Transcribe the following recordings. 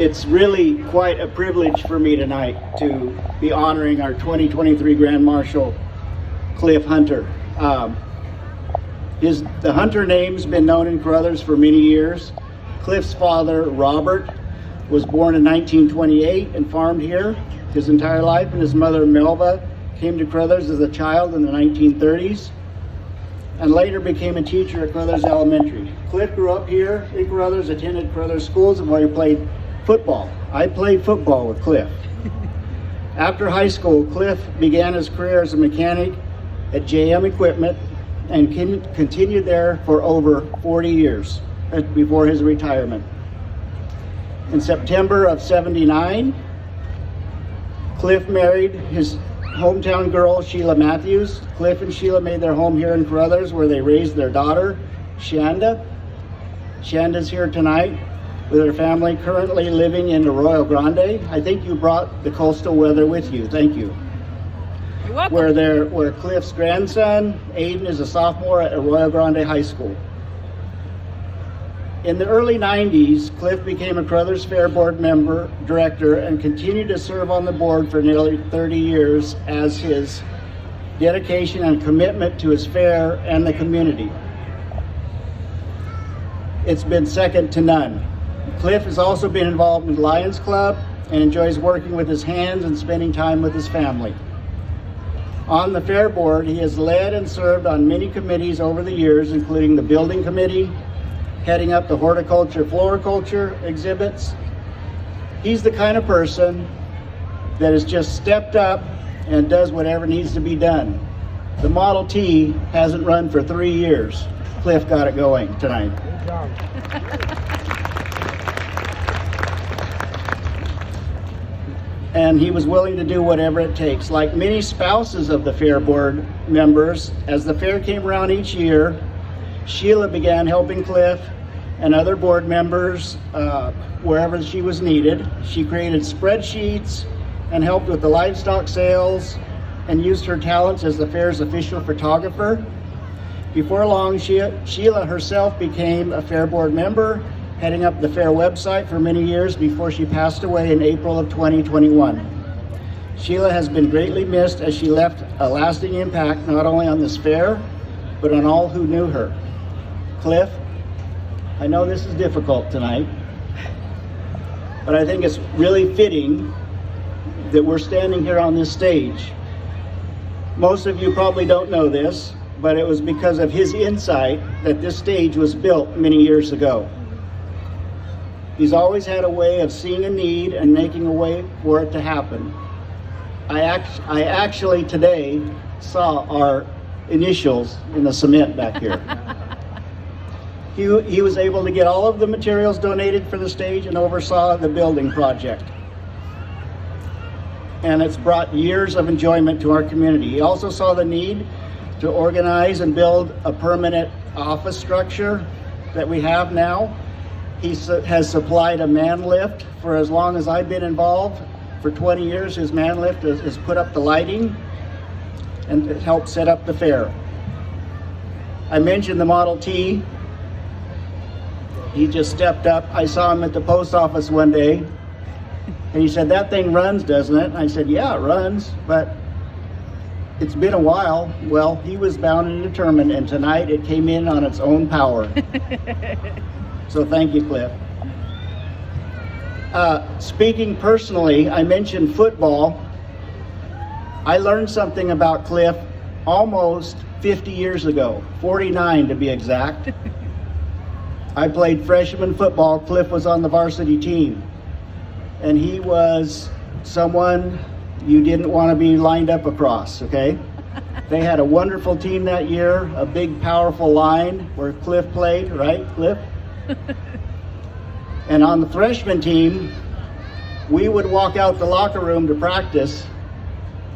It's really quite a privilege for me tonight to be honoring our 2023 Grand Marshal, Cliff Hunter. The Hunter name's been known in Caruthers for many years. Cliff's father, Robert, was born in 1928 and farmed here his entire life, and his mother, Melva, came to Caruthers as a child in the 1930s and later became a teacher at Caruthers Elementary. Cliff grew up here in Caruthers, attended Caruthers schools, and where he played football. I played football with Cliff. After high school, Cliff began his career as a mechanic at JM Equipment and continued there for over 40 years before his retirement. In September of '79, Cliff married his hometown girl, Sheila Matthews. Cliff and Sheila made their home here in Caruthers, where they raised their daughter, Shanda. Shanda's here tonight with her family, currently living in Arroyo Grande. I think you brought the coastal weather with you. Thank you. You're welcome. Where Cliff's grandson, Aiden, is a sophomore at Arroyo Grande High School. In the early 90s, Cliff became a Caruthers Fair Board member, director, and continued to serve on the board for nearly 30 years as his dedication and commitment to his fair and the community. It's been second to none. Cliff has also been involved in the Lions Club and enjoys working with his hands and spending time with his family. On the Fair Board, he has led and served on many committees over the years, including the Building Committee, heading up the horticulture, floriculture exhibits. He's the kind of person that has just stepped up and does whatever needs to be done. The Model T hasn't run for 3 years. Cliff got it going tonight. Good job. And he was willing to do whatever it takes. Like many spouses of the Fair Board members, as the fair came around each year, Sheila began helping Cliff and other board members wherever she was needed. She created spreadsheets and helped with the livestock sales and used her talents as the fair's official photographer. Before long, Sheila herself became a Fair Board member, heading up the fair website for many years before she passed away in April of 2021. Sheila has been greatly missed as she left a lasting impact not only on this fair, but on all who knew her. Cliff, I know this is difficult tonight, but I think it's really fitting that we're standing here on this stage. Most of you probably don't know this, but it was because of his insight that this stage was built many years ago. He's always had a way of seeing a need and making a way for it to happen. I actually today saw our initials in the cement back here. He was able to get all of the materials donated for the stage and oversaw the building project. And it's brought years of enjoyment to our community. He also saw the need to organize and build a permanent office structure that we have now. He has supplied a man lift for as long as I've been involved. For 20 years, his man lift has put up the lighting and helped set up the fair. I mentioned the Model T. He just stepped up. I saw him at the post office one day, and he said, "That thing runs, doesn't it?" And I said, "Yeah, it runs, but it's been a while." Well, he was bound and determined, and tonight it came in on its own power. So thank you, Cliff. Speaking personally, I mentioned football. I learned something about Cliff almost 50 years ago, 49 to be exact. I played freshman football. Cliff was on the varsity team. And he was someone you didn't want to be lined up across, okay? They had a wonderful team that year, a big, powerful line where Cliff played, right, Cliff? And on the freshman team, we would walk out the locker room to practice,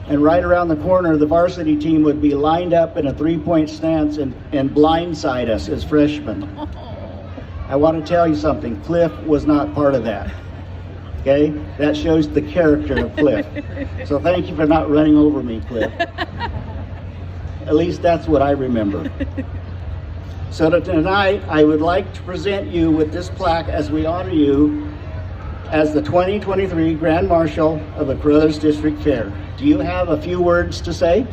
and right around the corner, the varsity team would be lined up in a three-point stance and blindside us as freshmen. I want to tell you something, Cliff was not part of that. Okay? That shows the character of Cliff. So thank you for not running over me, Cliff. At least that's what I remember. So tonight, I would like to present you with this plaque as we honor you as the 2023 Grand Marshal of the Caruthers District Fair. Do you have a few words to say?